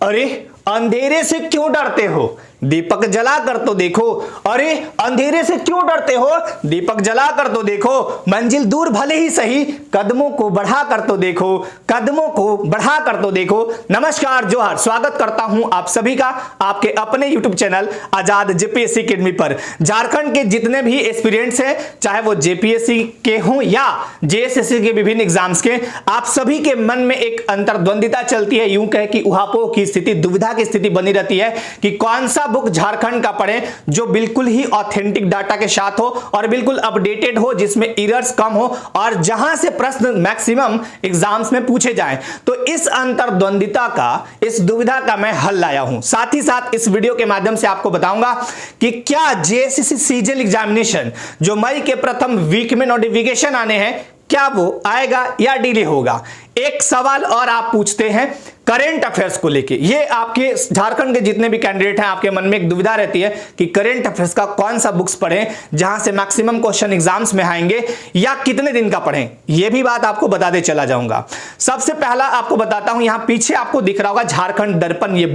अरे अंधेरे से क्यों डरते हो, दीपक जला कर तो देखो। अरे अंधेरे से क्यों डरते हो, दीपक जला कर तो देखो। मंजिल दूर भले ही सही, कदमों को बढ़ा कर तो देखो, कदमों को बढ़ा कर तो देखो। नमस्कार, जोहार, स्वागत करता हूं आप सभी का आपके अपने YouTube चैनल आजाद जेपीएससी अकेडमी पर। झारखंड के जितने भी एस्पिरेंट्स हैं, चाहे वो जेपीएससी के हों या जेएसएससी के विभिन्न एग्जाम्स के, आप सभी के मन में एक अंतर्द्वंदिता चलती है, यूं कहे कि उहापोह की स्थिति, दुविधा की स्थिति बनी रहती है कि कौन सा बुक झारखंड का पढ़ें जो बिल्कुल ही ऑथेंटिक डाटा के साथ हो और बिल्कुल अपडेटेड हो, जिसमें एरर्स कम हो और जहां से प्रश्न मैक्सिमम एग्जाम्स में पूछे जाएं। तो इस अंतर्द्वंदिता का, इस दुविधा का मैं हल लाया हूं। साथ ही साथ इस वीडियो के माध्यम से आपको बताऊंगा कि क्या जेएसएससी सीजीएल एग्जामिनेशन जो मई के प्रथम वीक में नोटिफिकेशन आने हैं, क्या वो आएगा या डिले होगा। एक सवाल और आप पूछते हैं करंट अफेयर्स को लेके। ये आपके झारखंड के जितने भी कैंडिडेट हैं, आपके मन में एक दुविधा रहती है कि करंट अफेयर्स का कौन सा बुक्स पढ़ें जहां से मैक्सिमम क्वेश्चन एग्जाम्स में आएंगे, या कितने दिन का पढ़ें। ये भी बात आपको बताते चला जाऊंगा। सबसे पहला आपको बताता हूं, यहां पीछे आपको दिख रहा होगा झारखंड दर्पण। ये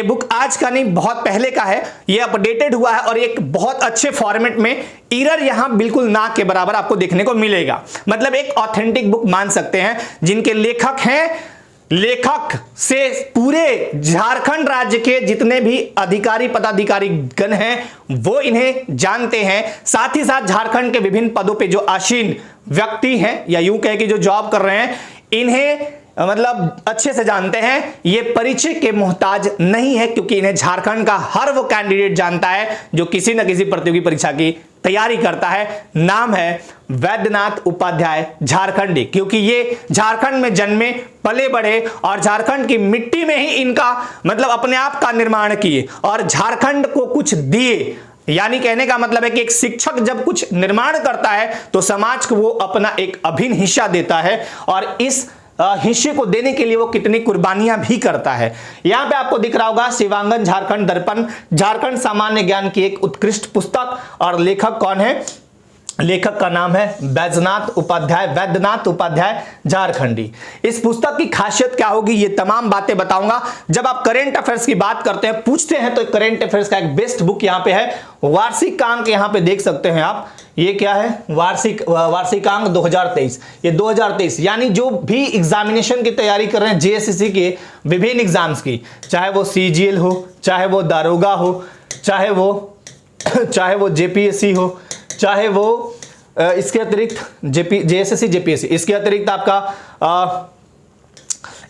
बुक आज का नहीं, बहुत पहले का है। ये अपडेटेड हुआ है और एक बहुत अच्छे फॉर्मेट में, एरर यहां बिल्कुल ना के बराबर आपको देखने को मिलेगा। मतलब एक ऑथेंटिक बुक मान सकते हैं, जिनके लेखक हैं, लेखक से पूरे झारखंड राज्य के जितने भी अधिकारी पदाधिकारी गण हैं वो इन्हें जानते हैं। साथ ही साथ झारखंड के विभिन्न पदों पे जो आसीन व्यक्ति हैं, या यूं कहे कि जो जॉब कर रहे हैं, इन्हें मतलब अच्छे से जानते हैं। ये परिचय के मोहताज नहीं है, क्योंकि इन्हें झारखंड का हर वो कैंडिडेट जानता है जो किसी न किसी प्रतियोगी परीक्षा की तैयारी करता है। नाम है वैद्यनाथ उपाध्याय झारखंडी, क्योंकि ये झारखंड में जन्मे पले बढ़े और झारखंड की मिट्टी में ही इनका मतलब अपने आप का निर्माण किए और झारखंड को कुछ दिए। यानी कहने का मतलब है कि एक शिक्षक जब कुछ निर्माण करता है तो समाज को वो अपना एक अभिन्न हिस्सा देता है, और इस हिस्से को देने के लिए वो कितनी कुर्बानियां भी करता है। यहां पे आपको दिख रहा होगा शिवांगन झारखंड दर्पण, झारखंड सामान्य ज्ञान की एक उत्कृष्ट पुस्तक। और लेखक कौन है? लेखक का नाम है वैद्यनाथ उपाध्याय झारखंडी। इस पुस्तक की खासियत क्या होगी, ये तमाम बातें बताऊंगा। जब आप करंट अफेयर्स की बात करते हैं, पूछते हैं, तो करंट अफेयर्स का एक बेस्ट बुक यहां पे है, वार्षिकांक। यहां पे देख सकते हैं आप, ये क्या है? वार्षिकांक 2023। ये 2023 यानी जो भी एग्जामिनेशन की तैयारी कर रहे हैं जेएसएससी के विभिन्न एग्जाम्स की, चाहे वो सीजीएल हो, चाहे वो दारोगा हो, चाहे वो जेपीएससी हो, चाहे वो इसके अतिरिक्त जेएसएससी जेपीएससी, इसके अतिरिक्त आपका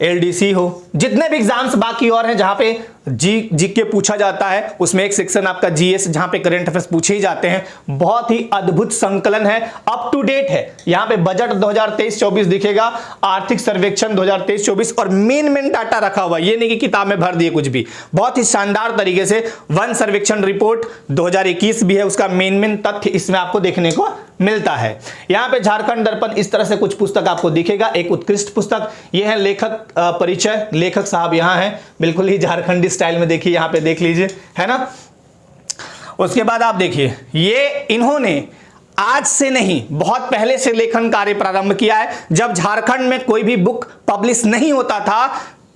एलडीसी हो, जितने भी एग्जाम्स बाकी और हैं जहां पे जीके पूछा जाता है, उसमें एक सेक्शन आपका जीएस, जहां पे करंट अफेयर्स पूछे ही जाते हैं। बहुत ही अद्भुत संकलन है, अप टू डेट है। यहां पे बजट 2023-24 दिखेगा, आर्थिक सर्वेक्षण 2023-24 और मेन डाटा रखा हुआ। ये नहीं कि किताब में भर दिए कुछ भी, बहुत ही शानदार तरीके से। वन सर्वेक्षण रिपोर्ट 2021 भी है, उसका मेन तथ्य इसमें आपको देखने को मिलता है। यहां पे झारखंड दर्पण इस तरह से कुछ पुस्तक आपको दिखेगा, एक उत्कृष्ट पुस्तक। यह है लेखक परिचय, लेखक साहब यहां हैं, बिल्कुल ही झारखंडी स्टाइल में, देखिए यहां पे देख लीजिए, है ना। उसके बाद आप देखिए, ये इन्होंने आज से नहीं, बहुत पहले से लेखन कार्य प्रारंभ किया है। जब झारखंड में कोई भी बुक पब्लिश नहीं होता था,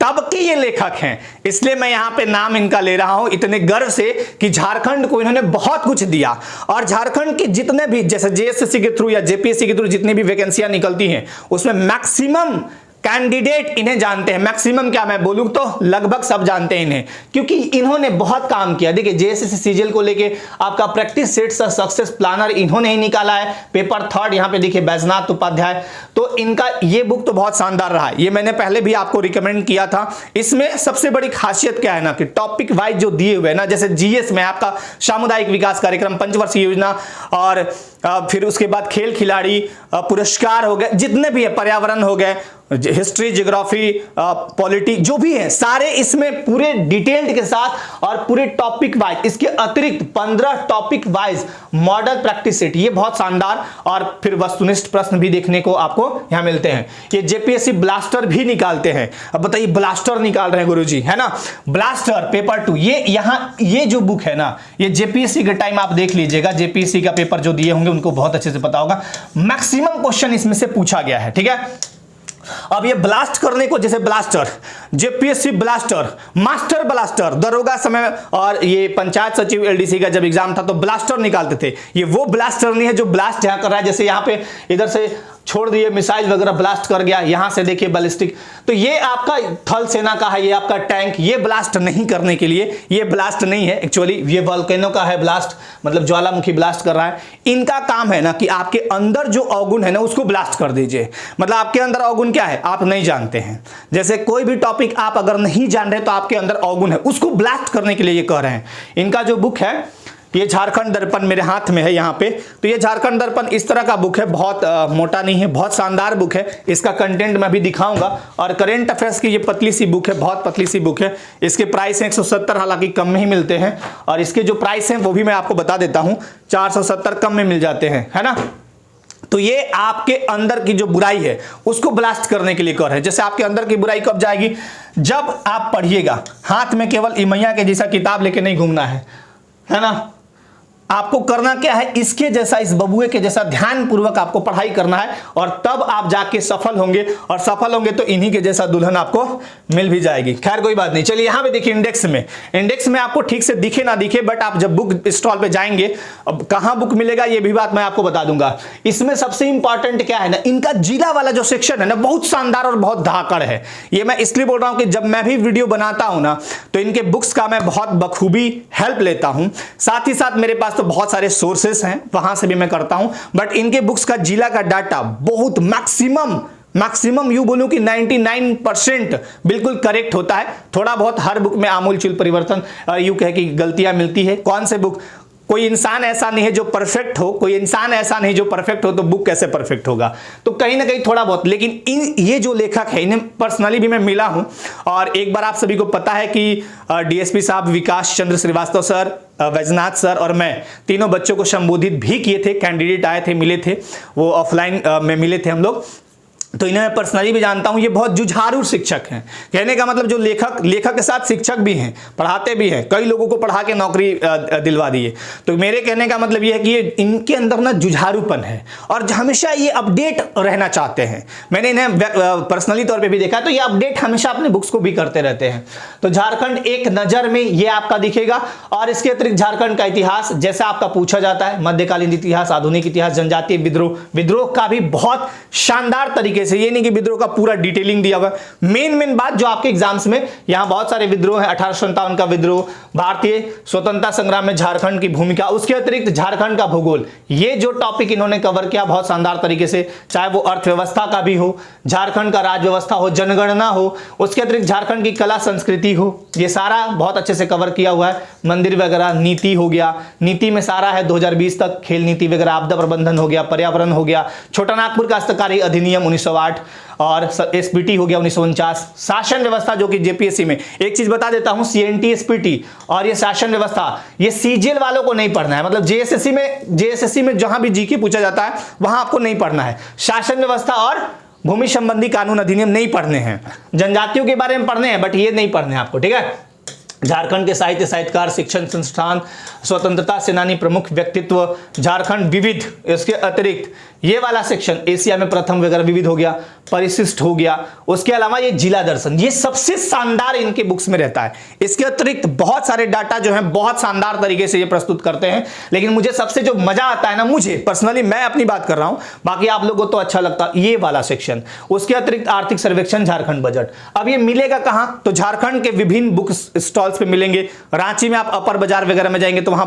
तब के ये लेखक हैं। इसलिए मैं यहां पे नाम इनका ले रहा हूं इतने गर्व से कि झारखंड को इन्होंने बहुत कुछ दिया। और झारखंड के जितने भी, जैसे जेएसएससी के थ्रू या जेपीएससी के थ्रू जितनी भी वैकेंसियां निकलती हैं, उसमें मैक्सिमम कैंडिडेट इन्हें जानते हैं। मैक्सिमम क्या मैं बोलूं तो लगभग सब जानते हैं इन्हें, क्योंकि इन्होंने बहुत काम किया। देखिए जेएसएससी सीजीएल को लेके आपका प्रैक्टिस सेट्स सक्सेस प्लानर इन्होंने ही निकाला है। पेपर 3 यहां पे देखिए वैद्यनाथ उपाध्याय, तो इनका ये बुक तो बहुत शानदार रहा है। ये मैंने पहले भी आपको रिकमेंड किया था। इसमें सबसे बड़ी खासियत क्या है ना, कि टॉपिक वाइज जो दिए हुए ना, जैसे जीएस में आपका सामुदायिक विकास कार्यक्रम, पंचवर्षीय योजना, और फिर उसके बाद खेल खिलाड़ी पुरस्कार हो गए, जितने भी है, पर्यावरण हो गए, हिस्ट्री, ज्योग्राफी, पॉलिटी, जो भी है सारे इसमें पूरे डिटेल्ड के साथ और पूरे टॉपिक वाइज। इसके अतिरिक्त 15 topic wise model practice set, ये बहुत शानदार। और फिर वस्तुनिष्ठ प्रश्न भी देखने को आपको यहां मिलते हैं। ये जेपीएससी ब्लास्टर भी निकालते हैं। अब बताइए, ब्लास्टर निकाल रहे हैं गुरुजी, है ना, ब्लास्टर पेपर 2। ये जो बुक है ना, ये जेपीएससी के टाइम आप देख लीजिएगा, जेपीएससी का पेपर जो दिए होंगे उनको बहुत अच्छे से पता होगा। मैक्सिमम क्वेश्चन इसमें से पूछा गया है, ठीक है। अब ये ब्लास्ट करने को, जैसे blaster, JPSC blaster, master blaster, दरोगा समय और ये पंचायत सचिव एलडीसी का जब एग्जाम था तो ब्लास्टर निकालते थे। ये वो ब्लास्टर नहीं है जो ब्लास्ट यहां कर रहा है, जैसे यहां पे इधर से छोड़ दिए मिसाइल वगैरह ब्लास्ट कर गया, यहां से देखिए बैलिस्टिक, तो ये आपका थल सेना का है, ये आपका टैंक, ये ब्लास्ट नहीं करने के लिए, ये ब्लास्ट नहीं है एक्चुअली, ये वोल्केनो का है ब्लास्ट, मतलब ज्वालामुखी ब्लास्ट कर रहा है। इनका काम है ना कि आपके अंदर जो अवगुण है ना उसको ब्लास्ट कर दीजिए। मतलब आपके अंदर अवगुण क्या है आप नहीं जानते हैं, जैसे कोई भी टॉपिक आप अगर नहीं जान रहे तो आपके अंदर अवगुण है, उसको ब्लास्ट करने के लिए ये कह रहे हैं। इनका जो बुक है ये झारखंड दर्पण मेरे हाथ में है यहाँ पे, तो ये झारखंड दर्पण इस तरह का बुक है, बहुत मोटा नहीं है, बहुत शानदार बुक है। इसका कंटेंट मैं भी दिखाऊंगा। और करेंट अफेयर्स की ये पतली सी बुक है, बहुत पतली सी बुक है। इसके प्राइस 170, हालांकि कम में ही मिलते हैं, और इसके जो प्राइस हैं वो भी मैं आपको बता देता हूँ, 470 कम में मिल जाते हैं, है ना। तो ये आपके अंदर की जो बुराई है उसको ब्लास्ट करने के लिए कर है। जैसे आपके अंदर की बुराई कब जाएगी, जब आप पढ़िएगा, हाथ में केवल इमैया के जैसा किताब लेके नहीं घूमना है ना। आपको करना क्या है, इसके जैसा, इस बबुए के जैसा ध्यान पूर्वक आपको पढ़ाई करना है, और तब आप जाके सफल होंगे, और सफल होंगे तो इन्हीं के जैसा दुल्हन आपको मिल भी जाएगी। खैर कोई बात नहीं, चलिए यहां पे देखिए इंडेक्स में आपको ठीक से दिखे ना दिखे, बट आप जब बुक स्टॉल पे जाएंगे, अब कहां बुक मिलेगा ये भी बात मैं आपको बता दूंगा। इसमें सबसे इंपॉर्टेंट क्या है ना, इनका जिला वाला जो सेक्शन है ना बहुत शानदार और बहुत धाकड़ है। ये मैं इसलिए बोल रहा हूं कि जब मैं भी वीडियो बनाता हूं ना तो इनके बुक्स का मैं बहुत बखूबी हेल्प लेता हूं, साथ ही साथ मेरे पास तो बहुत सारे सोर्सेस हैं, वहां से भी मैं करता हूं, बट इनके बुक्स का जिला का डाटा बहुत मैक्सिमम यूं बोलूं कि 99% बिल्कुल करेक्ट होता है। थोड़ा बहुत हर बुक में आमूलचूल परिवर्तन, यूं कहे कि गलतियां मिलती है। कौन से बुक, कोई इंसान ऐसा नहीं है जो परफेक्ट हो, तो बुक कैसे परफेक्ट होगा, तो कहीं ना कहीं थोड़ा बहुत। लेकिन ये जो लेखक है इन्हें पर्सनली भी मैं मिला हूं, और एक बार आप सभी को पता है कि डीएसपी साहब विकास चंद्र श्रीवास्तव सर, वैजनाथ सर और मैं तीनों बच्चों को संबोधित भी किए थे। कैंडिडेट आए थे, मिले थे, वो ऑफलाइन में मिले थे हम लोग, तो इन्हें मैं पर्सनली भी जानता हूं। ये बहुत जुझारू शिक्षक हैं, कहने का मतलब जो लेखक के साथ शिक्षक भी हैं, पढ़ाते भी हैं, कई लोगों को पढ़ा के नौकरी दिलवा दिए। तो मेरे कहने का मतलब ये है कि ये इनके अंदर ना जुझारूपन है, और हमेशा ये अपडेट रहना चाहते हैं। मैंने इन्हें पर्सनली तौर पर भी देखा, तो ये अपडेट हमेशा अपने बुक्स को भी करते रहते हैं। तो झारखंड एक नजर में ये आपका दिखेगा, और इसके अतिरिक्त झारखंड का इतिहास जैसा आपका पूछा जाता है, मध्यकालीन इतिहास, आधुनिक इतिहास, जनजातीय विद्रोह का भी बहुत शानदार तरीके से, ये नहीं कि विद्रोह का पूरा डिटेलिंग दिया हुआ, मेन बात जो आपके एग्जाम्स में, यहां बहुत सारे विद्रोह है, 1857 का विद्रोह, भारतीय स्वतंत्रता संग्राम में झारखंड की भूमिका, उसके अतिरिक्त झारखंड का भूगोल, ये जो टॉपिक इन्होंने कवर किया बहुत शानदार तरीके से, चाहे वो अर्थव्यवस्था का भी हो, झारखंड का राज्य व्यवस्था हो, जनगणना हो, उसके अतिरिक्त झारखंड की कला संस्कृति हो, ये सारा बहुत अच्छे से कवर किया हुआ है। मंदिर वगैरह, नीति हो गया, नीति में सारा है 2020 तक, खेल नीति वगैरह, आपदा प्रबंधन हो गया, पर्यावरण हो गया, छोटा नागपुर काश्तकारी अधिनियम 1908, और एसपीटी हो गया 1949, शासन व्यवस्था जो कि जेपीएससी में, एक चीज बता देता हूं, सीएनटी एसपीटी और ये शासन व्यवस्था, ये सीजीएल वालों को नहीं पढ़ना है, मतलब जेएसएससी में जहां भी जीके पूछा जाता है वहां आपको नहीं पढ़ना है। शासन व्यवस्था और भूमि संबंधी कानून अधिनियम नहीं पढ़ने हैं, जनजातियों के बारे में पढ़ने हैं, बट ये नहीं पढ़ने हैं आपको, ठीक है। झारखंड के साहित्यकार, शिक्षण संस्थान, स्वतंत्रता सेनानी, प्रमुख व्यक्तित्व, झारखंड विविध, इसके अतिरिक्त ये वाला सेक्शन एशिया में प्रथम वगैरह विविध हो गया, परिशिष्ट हो गया, उसके अलावा ये जिला दर्शन, ये सबसे शानदार इनके बुक्स में रहता है। इसके अतिरिक्त बहुत सारे डाटा जो है बहुत शानदार तरीके से ये प्रस्तुत करते हैं, लेकिन मुझे सबसे जो मजा आता है ना, मुझे पर्सनली, मैं अपनी बात कर रहा हूं, बाकी आप लोगों को तो अच्छा लगता ये वाला सेक्शन। उसके अतिरिक्त आर्थिक सर्वेक्षण, झारखंड बजट। अब ये मिलेगा कहां, तो झारखंड के विभिन्न बुक स्टॉल्स पे मिलेंगे। रांची में आप अपर बाजार वगैरह में जाएंगे तो वहां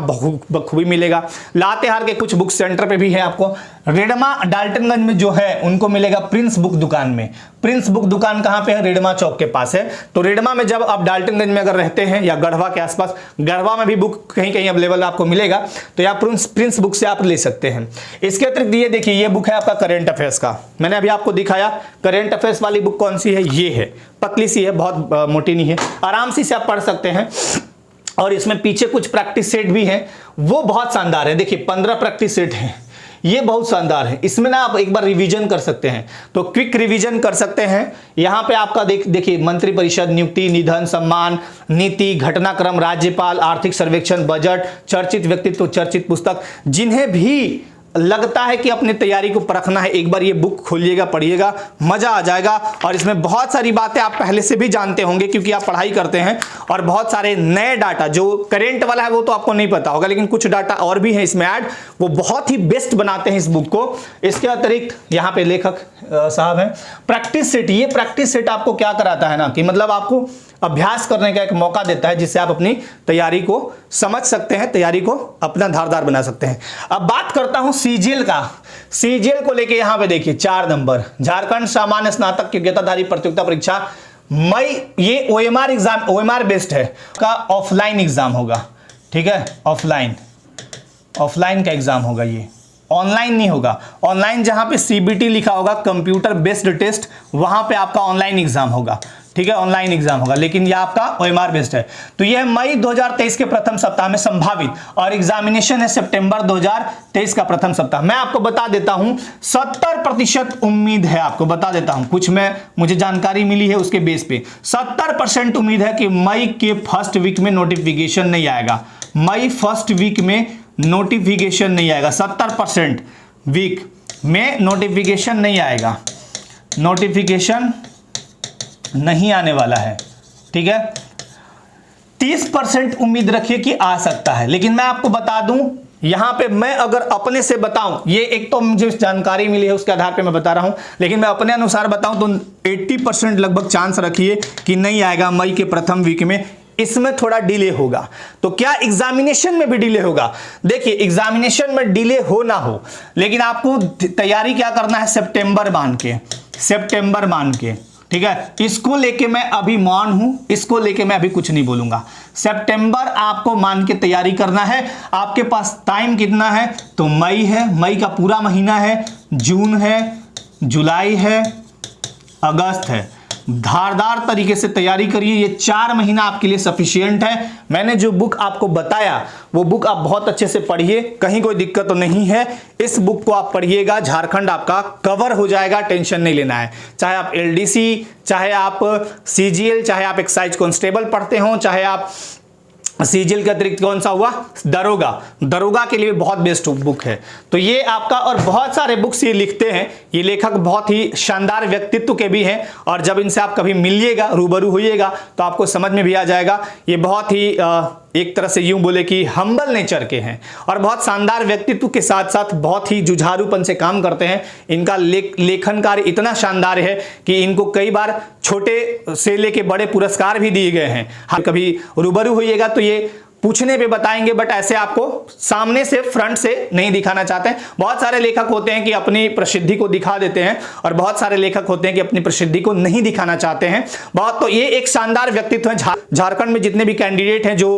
बखूबी मिलेगा। लातेहार के कुछ बुक सेंटर पे भी है आपको। रेडमा डाल्टनगंज में जो है उनको मिलेगा प्रिंस बुक दुकान में। प्रिंस बुक दुकान कहां पे है, रेडमा चौक के पास है। तो रेडमा में जब आप डाल्टनगंज में अगर रहते हैं या गढ़वा के आसपास, गढ़वा में भी बुक कहीं कहीं अवेलेबल आपको मिलेगा, तो या प्रिंस बुक से आप ले सकते हैं। इसके अतिरिक्त ये देखिए, ये बुक है आपका करेंट अफेयर्स का, मैंने अभी आपको दिखाया। करेंट अफेयर्स वाली बुक कौन सी है, ये है, पतली सी है, बहुत मोटी नहीं है, आराम से आप पढ़ सकते हैं। और इसमें पीछे कुछ प्रैक्टिस सेट भी हैं, वो बहुत शानदार है। देखिए 15 प्रैक्टिस सेट हैं, ये बहुत शानदार है। इसमें ना आप एक बार रिवीजन कर सकते हैं, तो क्विक रिवीजन कर सकते हैं। यहां पे आपका देखिए मंत्रिपरिषद, नियुक्ति, निधन, सम्मान, नीति, घटनाक्रम, राज्यपाल, आर्थिक सर्वेक्षण, बजट, चर्चित व्यक्तित्व, चर्चित पुस्तक, जिन्हें भी लगता है कि अपनी तैयारी को परखना है, एक बार ये बुक खोलिएगा, पढ़िएगा, मजा आ जाएगा। और इसमें बहुत सारी बातें आप पहले से भी जानते होंगे क्योंकि आप पढ़ाई करते हैं, और बहुत सारे नए डाटा जो करेंट वाला है वो तो आपको नहीं पता होगा, लेकिन कुछ डाटा और भी है इसमें ऐड, वो बहुत ही बेस्ट बनाते हैं इस बुक को। इसके अतिरिक्त यहाँ पे लेखक साहब हैं प्रैक्टिस सेट। ये प्रैक्टिस सेट आपको क्या कराता है ना कि मतलब आपको अभ्यास करने का एक मौका देता है जिससे आप अपनी तैयारी को समझ सकते हैं, तैयारी को अपना धारदार बना सकते हैं। अब बात करता हूं सीजीएल का। सीजीएल को लेके यहां पे देखिए 4 नंबर, झारखंड सामान्य स्नातक योग्यताधारी प्रतियोगिता परीक्षा मई, ये ओएमआर एग्जाम, ओएमआर बेस्ड है का, ऑफलाइन एग्जाम होगा, ठीक है, ऑफलाइन का एग्जाम होगा, ये ऑनलाइन नहीं होगा। ऑनलाइन जहां पे सीबीटी लिखा होगा, कंप्यूटर बेस्ड टेस्ट, वहां पे आपका ऑनलाइन एग्जाम होगा, ठीक है, ऑनलाइन एग्जाम होगा, लेकिन यह आपका ओएमआर बेस्ड है। तो यह मई 2023 के प्रथम सप्ताह में संभावित, और एग्जामिनेशन है सितंबर 2023 का प्रथम सप्ताह। मैं आपको बता देता हूं 70% उम्मीद है, आपको बता देता हूं, कुछ मुझे जानकारी मिली है उसके बेस पे 70% उम्मीद है कि मई के फर्स्ट वीक में नोटिफिकेशन नहीं आएगा। मई फर्स्ट वीक में नोटिफिकेशन नहीं आएगा, 70% वीक में नोटिफिकेशन नहीं आएगा, नोटिफिकेशन नहीं आने वाला है, ठीक है। 30% उम्मीद रखिए कि आ सकता है, लेकिन मैं आपको बता दूं यहां पे, मैं अगर अपने से बताऊं, ये एक तो मुझे जानकारी मिली है उसके आधार पे मैं बता रहा हूं, लेकिन मैं अपने अनुसार बताऊं तो 80% लगभग चांस रखिए कि नहीं आएगा मई के प्रथम वीक में। इसमें थोड़ा डिले होगा, तो क्या एग्जामिनेशन में भी डिले होगा? देखिए एग्जामिनेशन में डिले हो ना हो, लेकिन आपको तैयारी क्या करना है, सितंबर मान के, ठीक है। इसको लेके मैं अभी मौन हूं, इसको लेके मैं अभी कुछ नहीं बोलूंगा। सितंबर आपको मान के तैयारी करना है। आपके पास टाइम कितना है, तो मई है, मई का पूरा महीना है, जून है, जुलाई है, अगस्त है। धारदार तरीके से तैयारी करिए, ये 4 महीना आपके लिए सफिशिएंट है। मैंने जो बुक आपको बताया वो बुक आप बहुत अच्छे से पढ़िए, कहीं कोई दिक्कत तो नहीं है। इस बुक को आप पढ़िएगा, झारखंड आपका कवर हो जाएगा, टेंशन नहीं लेना है। चाहे आप एलडीसी, चाहे आप सीजीएल, चाहे आप एक्साइज कांस्टेबल पढ़ते हो, चाहे आप सीजीएल के अतिरिक्त कौन सा हुआ, दरोगा के लिए बहुत बेस्ट बुक है। तो ये आपका, और बहुत सारे बुक्स ये लिखते हैं, ये लेखक बहुत ही शानदार व्यक्तित्व के भी हैं, और जब इनसे आप कभी मिलिएगा, रूबरू होइएगा, तो आपको समझ में भी आ जाएगा। ये बहुत ही एक तरह से यूं बोले कि हम्बल नेचर के हैं, और बहुत शानदार व्यक्तित्व के साथ साथ बहुत ही जुझारूपन से काम करते हैं। इनका लेखन कार्य इतना शानदार है कि इनको कई बार छोटे से लेके बड़े पुरस्कार भी दिए गए हैं। हम कभी रूबरू होइएगा तो ये पूछने पे बताएंगे, बट ऐसे आपको सामने से, फ्रंट से नहीं दिखाना चाहते हैं। बहुत सारे लेखक होते हैं कि अपनी प्रसिद्धि को दिखा देते हैं, और बहुत सारे लेखक होते हैं कि अपनी प्रसिद्धि को नहीं दिखाना चाहते हैं। तो ये एक शानदार व्यक्तित्व है। झारखंड में जितने भी कैंडिडेट हैं जो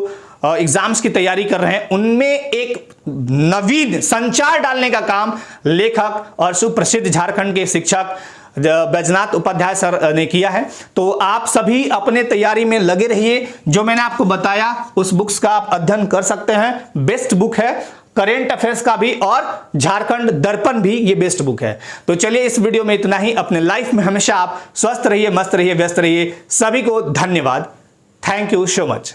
एग्जाम्स की तैयारी कर रहे हैं, उनमें एक नवीन संचार डालने का काम लेखक और सुप्रसिद्ध झारखंड के शिक्षक बैजनाथ उपाध्याय सर ने किया है। तो आप सभी अपने तैयारी में लगे रहिए। जो मैंने आपको बताया उस बुक्स का आप अध्ययन कर सकते हैं, बेस्ट बुक है। करेंट अफेयर्स का भी और झारखंड दर्पण भी ये बेस्ट बुक है। तो चलिए इस वीडियो में इतना ही। अपने लाइफ में हमेशा आप स्वस्थ रहिए, मस्त रहिए, व्यस्त रहिए। सभी को धन्यवाद। Thank you so much.